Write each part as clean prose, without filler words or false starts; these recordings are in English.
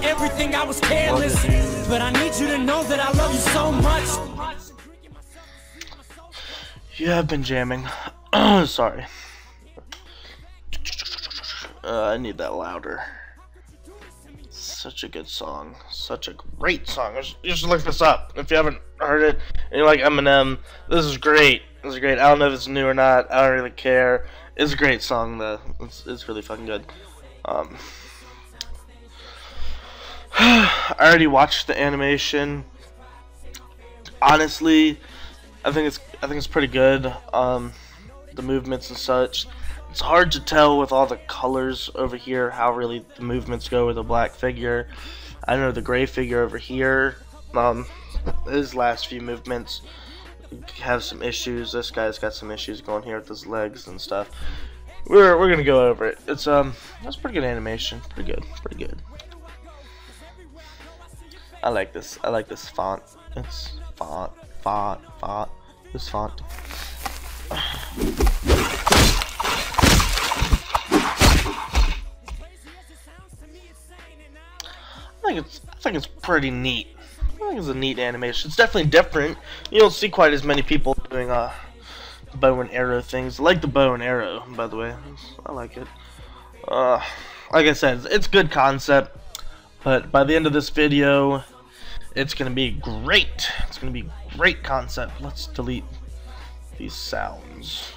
everything, I was careless. But I need you to know that I love you so much. Yeah, I've been jamming. Sorry. I need that louder. Such a good song. Such a great song. You should look this up if you haven't heard it. And you like Eminem, this is great. This is great. I don't know if it's new or not. I don't really care. It's a great song though. It's really fucking good. I already watched the animation. Honestly, I think it's pretty good. The movements and such. It's hard to tell with all the colors over here how really the movements go with the black figure. I know the gray figure over here. His last few movements have some issues. This guy's got some issues going here with his legs and stuff. We're gonna go over it. That's pretty good animation. Pretty good. I like this. I like this font. It's font. This font. I think it's pretty neat. I think it's a neat animation. It's definitely different. You don't see quite as many people doing bow and arrow things. I like the bow and arrow, by the way. I like it. Like I said, it's good concept, but by the end of this video, it's gonna be great. It's gonna be great concept. Let's delete these sounds.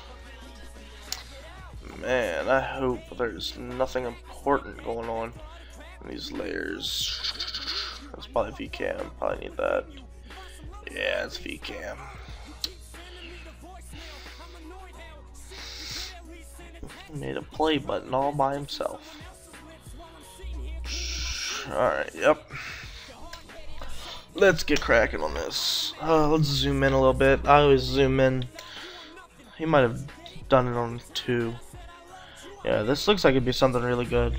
Man, I hope there's nothing important going on in these layers. That's probably VCam. Probably need that. Yeah, it's VCam. Made a play button all by himself. Alright, yep. Let's get cracking on this. Let's zoom in a little bit. I always zoom in. He might have done it on 2. Yeah, this looks like it'd be something really good.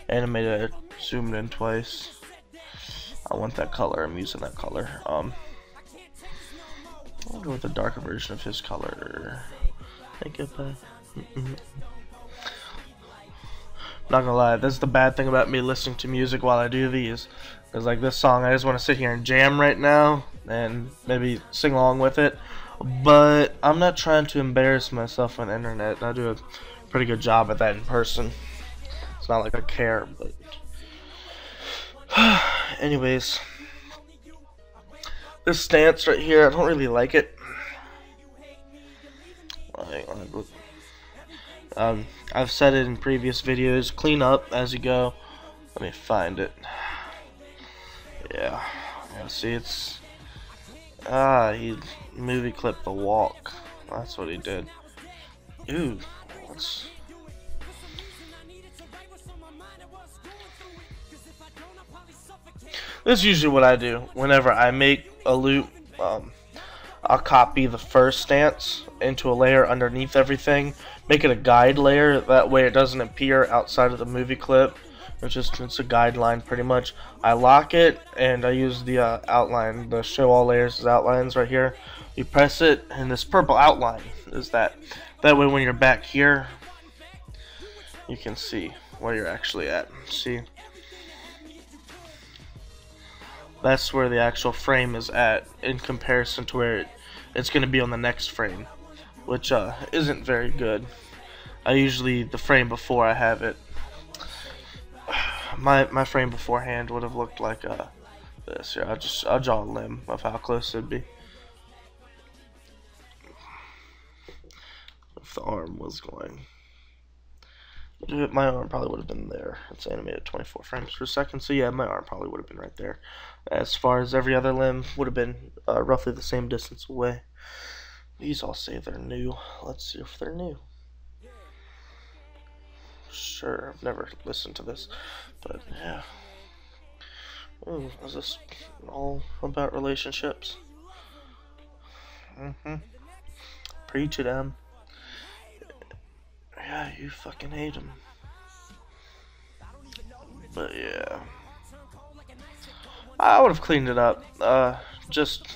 Animated, zoomed in twice. I want that color. I'm using that color. I'll go with a darker version of his color. Take it back. Not gonna lie, that's the bad thing about me listening to music while I do these. Cause like this song, I just want to sit here and jam right now and maybe sing along with it. But I'm not trying to embarrass myself on the internet. I do a pretty good job at that in person. It's not like I care, but anyways, this stance right here, I don't really like it. I've said it in previous videos. Clean up as you go. Let me find it. Yeah, see, it's he movie clipped the walk. That's what he did. Ooh, what's... This is usually what I do whenever I make a loop. I'll copy the first stance into a layer underneath everything, make it a guide layer, that way it doesn't appear outside of the movie clip. It's a guideline pretty much. I lock it and I use the outline, the show all layers as outlines right here. You press it and this purple outline is that way when you're back here you can see where you're actually at. See? That's where the actual frame is at in comparison to where it's going to be on the next frame, which isn't very good. The frame before I have it, my frame beforehand would have looked like this. Here, I'll draw a limb of how close it'd be if the arm was going. My arm probably would have been there. It's animated 24 frames per second, so yeah, my arm probably would have been right there. As far as every other limb would have been roughly the same distance away. These all say they're new. Let's see if they're new. Sure, I've never listened to this, but yeah. Ooh, is this all about relationships? Preach it, Em. Yeah, you fucking hate him. But yeah, I would have cleaned it up. Just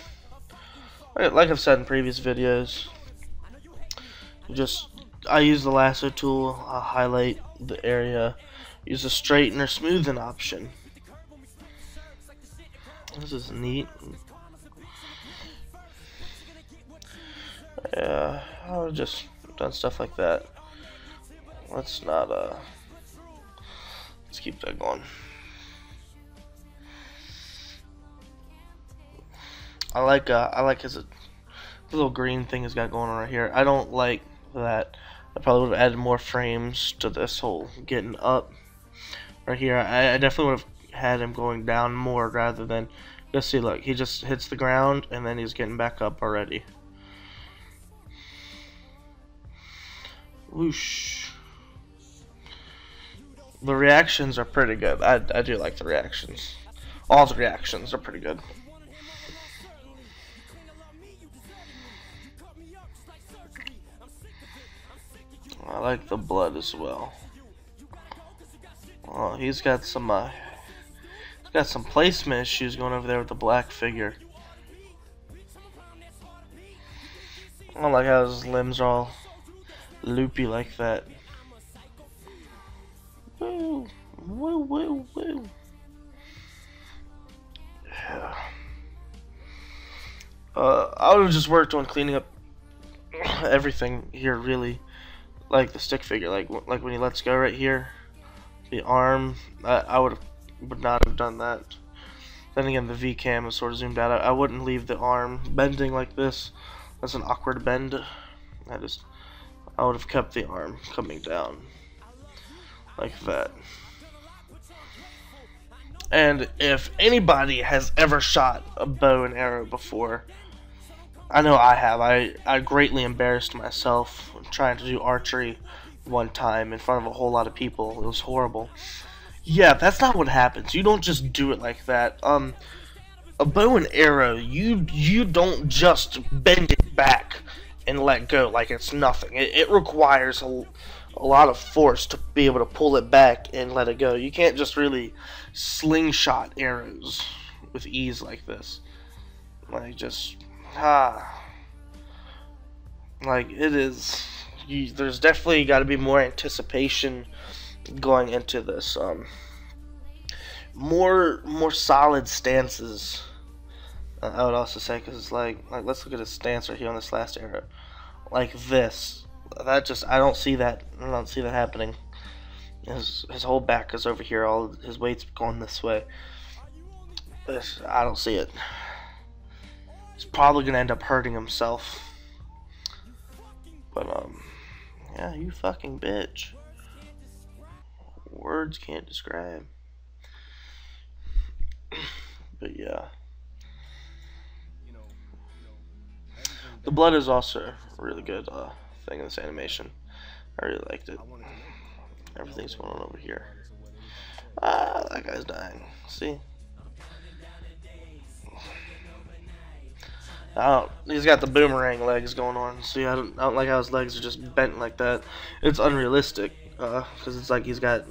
like I've said in previous videos, I use the lasso tool. I'll highlight the area. Use the straighten or smoothen option. This is neat. Yeah, I've just done stuff like that. Let's not let's keep that going. I like his little green thing he's got going on right here. I don't like that. I probably would have added more frames to this whole getting up right here. I definitely would have had him going down more rather than just see. Look, he just hits the ground and then he's getting back up already. Whoosh. The reactions are pretty good. I do like the reactions. All the reactions are pretty good. I like the blood as well. Oh, he's got some placement issues going over there with the black figure. I don't like how his limbs are all loopy like that. Woo, woo, woo, woo. Yeah. I would have just worked on cleaning up everything here, really. Like the stick figure, like when he lets go right here, the arm. I would not have done that. Then again, the V cam is sort of zoomed out. I wouldn't leave the arm bending like this. That's an awkward bend. I would have kept the arm coming down like that. And if anybody has ever shot a bow and arrow before, I know I have. I greatly embarrassed myself trying to do archery one time in front of a whole lot of people. It was horrible. Yeah, that's not what happens. You don't just do it like that. A bow and arrow, you don't just bend it back and let go like it's nothing. It requires a lot of force to be able to pull it back and let it go. You can't just really slingshot arrows with ease like this. Like just like it is. There's definitely got to be more anticipation going into this. More solid stances. I would also say, because it's like let's look at his stance right here on this last arrow, like this. That just I don't see that happening. His whole back is over here. All his weight's going this way. I don't see it. He's probably gonna end up hurting himself. But yeah, you fucking bitch. Words can't describe. But yeah. The blood is also a really good thing in this animation. I really liked it. Everything's going on over here. That guy's dying. See? He's got the boomerang legs going on. See, I don't like how his legs are just bent like that. It's unrealistic, because it's like he's got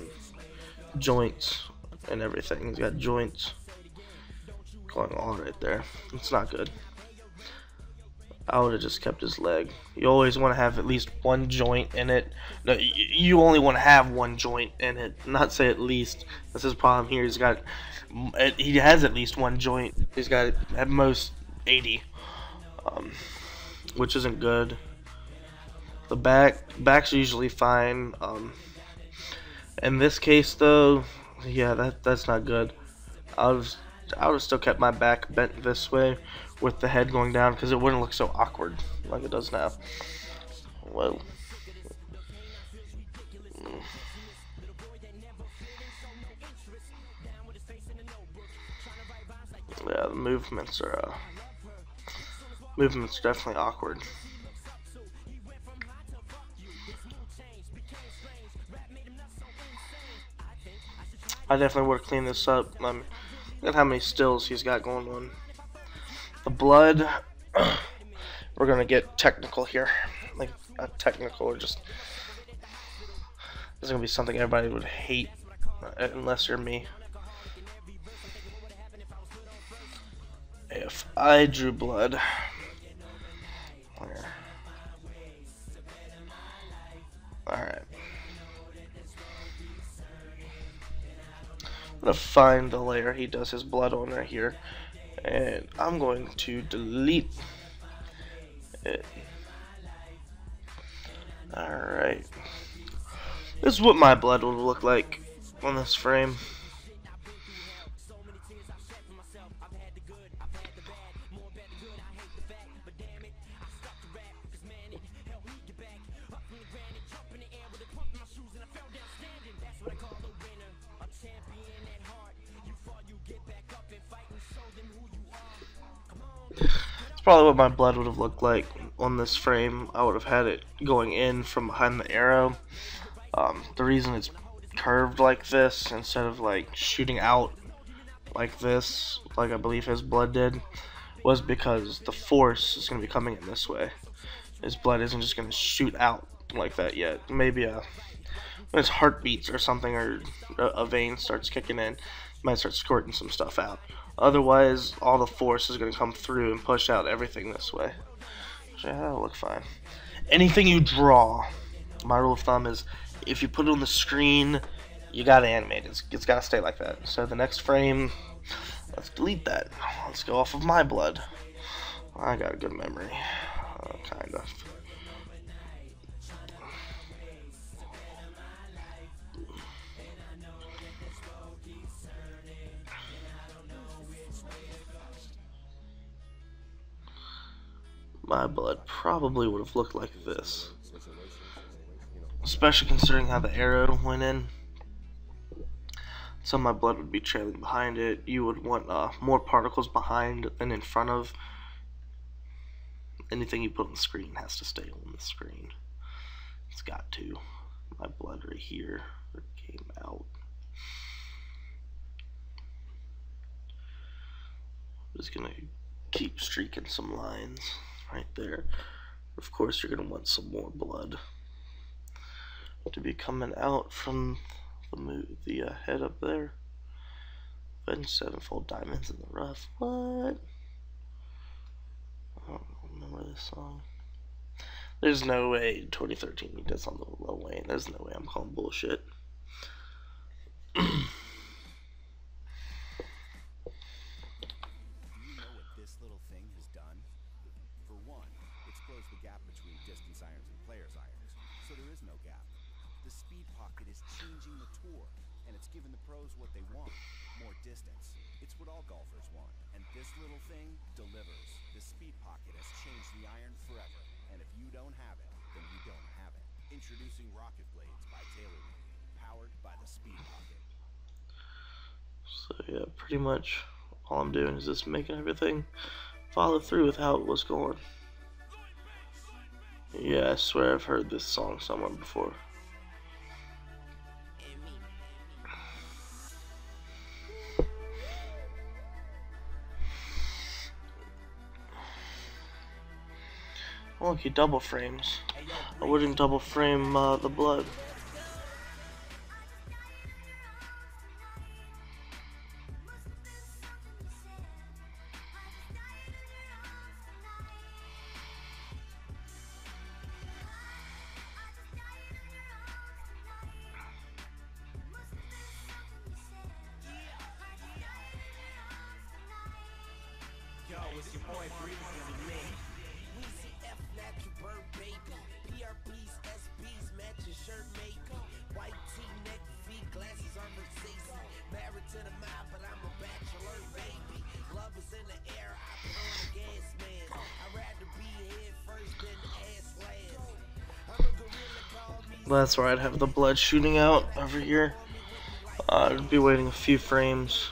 joints and everything. He's got joints going on right there. It's not good. I would have just kept his leg. You always want to have at least one joint in it. No, you only want to have one joint in it. Not say at least. That's his problem here. He has at least one joint. He's got at most 80. Which isn't good. The back's usually fine. In this case though, yeah, that's not good. I would have still kept my back bent this way with the head going down, because it wouldn't look so awkward like it does now. Well, yeah, the movements are definitely awkward. I definitely would have cleaned this up. Look at how many stills he's got going on. The blood, we're gonna get technical here. Like technical, or just this is gonna be something everybody would hate, unless you're me. If I drew blood, Alright. I'm gonna find the layer he does his blood on right here. And I'm going to delete it. Alright. This is what my blood would look like on this frame. It's probably what my blood would have looked like on this frame. I would have had it going in from behind the arrow. The reason it's curved like this instead of like shooting out like this, like I believe his blood did, was because the force is going to be coming in this way. His blood isn't just going to shoot out like that yet. Maybe when his heart beats or something, or a vein starts kicking in, might start squirting some stuff out. Otherwise, all the force is going to come through and push out everything this way. So yeah, that'll look fine. Anything you draw, my rule of thumb is, if you put it on the screen, you gotta animate it. It's gotta stay like that. So the next frame, let's delete that. Let's go off of my blood. I got a good memory, kind of. My blood probably would have looked like this, especially considering how the arrow went in. So my blood would be trailing behind it. You would want more particles behind than in front of. Anything you put on the screen has to stay on the screen. It's got to. My blood right here came out. I'm just gonna keep streaking some lines right there. Of course, you're gonna want some more blood to be coming out from the head up there. And sevenfold diamonds in the rough. What? I don't remember this song. There's no way in 2013 he does on the Lil Wayne. There's no way. I'm calling bullshit. Giving the pros what they want, more distance. It's what all golfers want, and this little thing delivers. The speed pocket has changed the iron forever, and if you don't have it, then you don't have it. Introducing Rocket Blades by TaylorMade, powered by the speed pocket. So yeah, pretty much all I'm doing is just making everything follow through with how it was going. Yeah, I swear I've heard this song somewhere before. Oh, look, he double frames. I wouldn't double frame the blood. Yo, it's your boy Breezy. That's where I'd have the blood shooting out over here. I'd be waiting a few frames.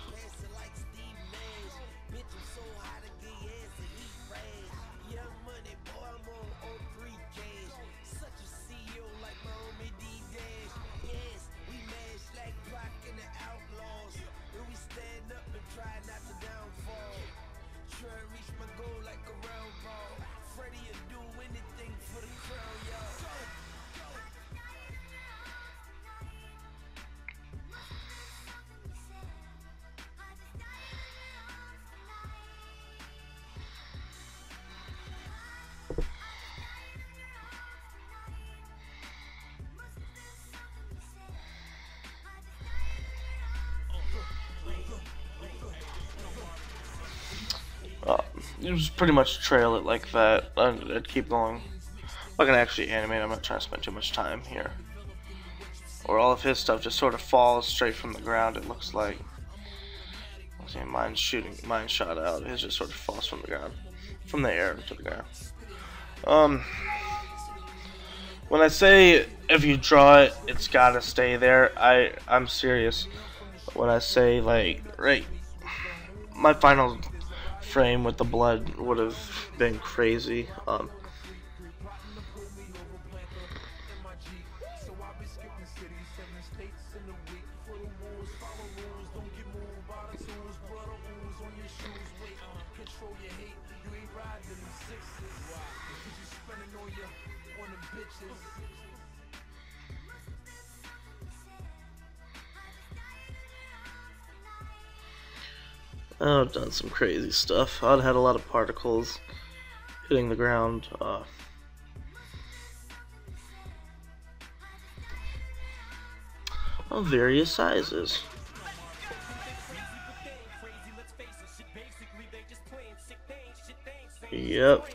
just pretty much trail it like that. I'd keep going. I'm not gonna actually animate. I'm not trying to spend too much time here. Or all of his stuff just sort of falls straight from the ground. It looks like. See, mine shot out. His just sort of falls from the ground, from the air to the ground. When I say if you draw it, it's gotta stay there. I'm serious. When I say like right, my final frame with the blood would have been crazy. I've done some crazy stuff. I've had a lot of particles hitting the ground. Of various sizes. Yep.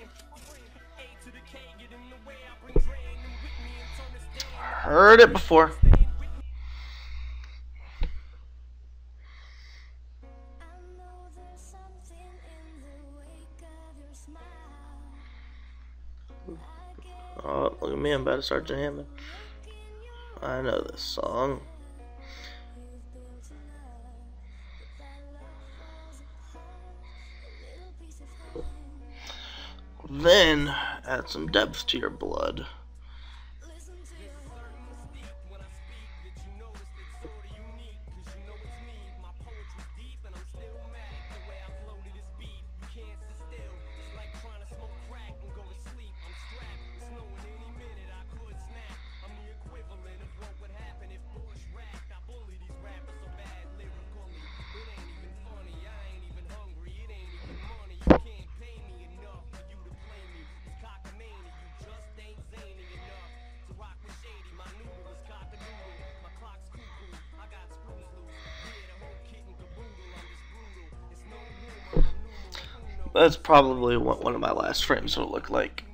Heard it before. Oh, look at me, I'm about to start jamming. I know this song. Then, add some depth to your blood. That's probably what one of my last frames will look like.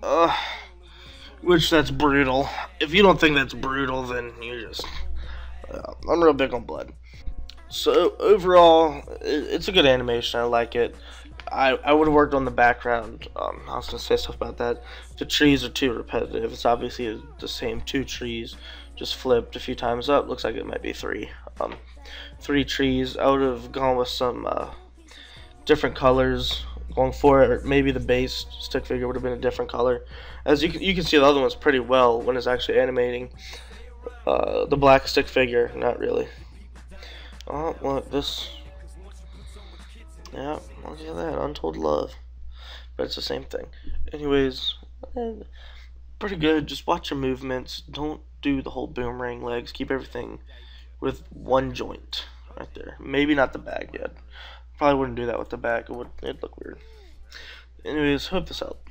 Which that's brutal. If you don't think that's brutal, then you just... I'm real big on blood. So overall, it's a good animation. I like it. I would have worked on the background. I was gonna say stuff about that. The trees are too repetitive. It's obviously the same two trees, just flipped a few times up. Looks like it might be three. 3 trees. I would have gone with some different colors going for it, or maybe the base stick figure would have been a different color. As you can see, the other one's pretty well when it's actually animating. The black stick figure, not really. Oh, look, this. Yeah, look at that, Untold Love. But it's the same thing. Anyways, pretty good. Just watch your movements. Don't do the whole boomerang legs. Keep everything with one joint right there. Maybe not the bag yet. Probably wouldn't do that with the bag. It'd look weird. Anyways, hope this helped.